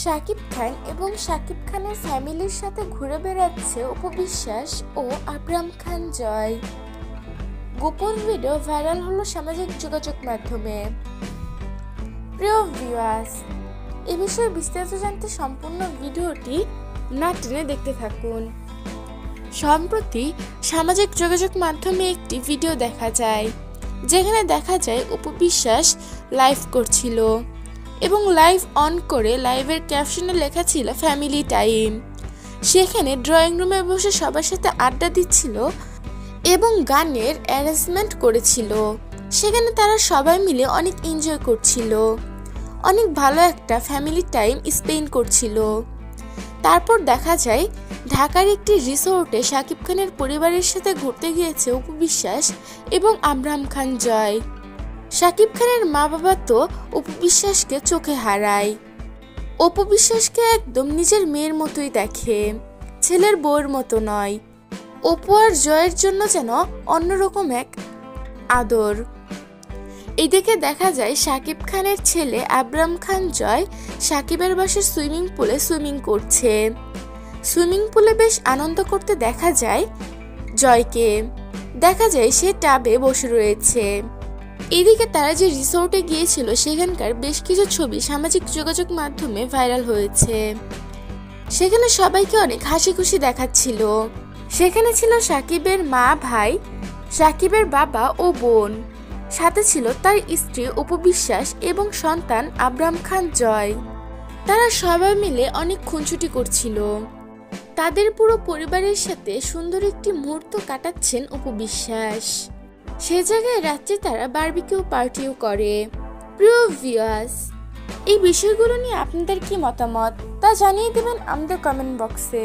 শাকিব খান এবং শাকিব খানের ফ্যামিলির সাথে ঘুরে বেড়াচ্ছে অপু বিশ্বাস ও আবরাম খান জয়। গোপন ভিডিও ভাইরাল হলো সামাজিক যোগাযোগ মাধ্যমে। প্রিয় ভিউয়ার্স, এ বিষয়ে বিস্তারিত জানতে সম্পূর্ণ ভিডিওটি না টেনে দেখতে থাকুন। সম্প্রতি সামাজিক যোগাযোগ মাধ্যমে একটি ভিডিও দেখা যায়, যেখানে দেখা যায় অপু বিশ্বাস লাইভ করছিল এবং লাইভ অন করে লাইভের ক্যাপশনে লেখা ছিল ফ্যামিলি টাইম। সেখানে ড্রয়িং রুমে বসে সবার সাথে আড্ডা দিচ্ছিল এবং গানের অ্যারেঞ্জমেন্ট করেছিল। সেখানে তারা সবাই মিলে অনেক এনজয় করছিল, অনেক ভালো একটা ফ্যামিলি টাইম স্পেন্ড করছিল। তারপর দেখা যায় ঢাকার একটি রিসোর্টে শাকিব খানের পরিবারের সাথে ঘুরতে গিয়েছে অপু বিশ্বাস এবং আবরাম খান জয়। শাকিব খানের মা বাবা তো অপু বিশ্বাসকে চোখে হারায়। অপু বিশ্বাসকে একদম নিজের মেয়ের মতোই দেখে, ছেলের বউয়ের মতো নয়। অপু আর জয়ের জন্য যেন অন্যরকম এক আদর। এদিকে দেখা যায় শাকিব খানের ছেলে আবরাম খান জয় শাকিবের বাসার সুইমিং পুলে সুইমিং করছে। সুইমিং পুলে বেশ আনন্দ করতে দেখা যায় জয়কে। দেখা যায় সে টাবে বসে রয়েছে। এদিকে তারা যে রিসোর্টে গিয়েছিল সেখানকার বেশ কিছু ছবি সামাজিক যোগাযোগ মাধ্যমে ভাইরাল হয়েছে। সেখানে সবাইকে অনেক হাসি খুশি দেখাচ্ছিল। সেখানে ছিল শাকিবের মা, ভাই, শাকিবের বাবা ও বোন, সাথে ছিল তার স্ত্রী অপু বিশ্বাস এবং সন্তান আবরাম খান জয়। তারা সবাই মিলে অনেক খুনসুটি করছিল। তাদের পুরো পরিবারের সাথে সুন্দর একটি মুহূর্ত কাটাচ্ছেন অপু বিশ্বাস। সে জায়গায় রাত্রে তারা বারবিকিউ পার্টিও করে। প্রিয় ভিউয়ার্স, এই বিষয়গুলো নিয়ে আপনাদের কি মতামত তা জানিয়ে দেবেন আমাদের কমেন্ট বক্সে।